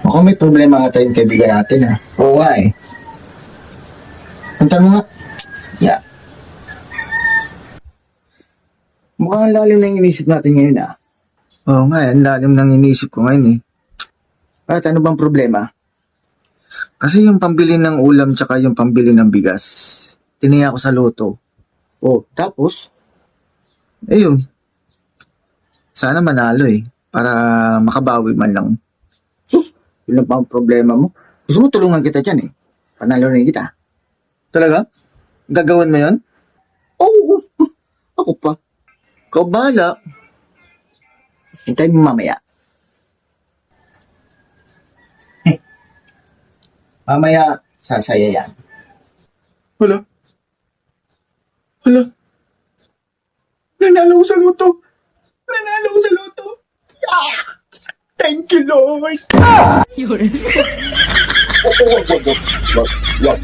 Mukhang may problema nga tayong kaibigan natin, ha? Oo nga, eh. Punta mo nga. Yeah. Mukhang ang lalim na inisip natin ngayon, ha? Oo nga, ang lalim ng inisip ko ngayon, eh. At ano bang problema? Kasi yung pambili ng ulam tsaka yung pambili ng bigas, tiniya ko sa loto. Oh, tapos? Ayun. Sana manalo eh, para makabawi man lang. Sus, yun lang pa ang problema mo. Gusto mo tulungan kita dyan eh. Panalo rin kita. Talaga? Gagawin mo yun? Oo, ako pa. Ikaw bahala. Hintayin mo mamaya. Mamaya, sasaya yan. Hala? Nanalo ko sa loto! Yeah! Thank you, Lord! Wag.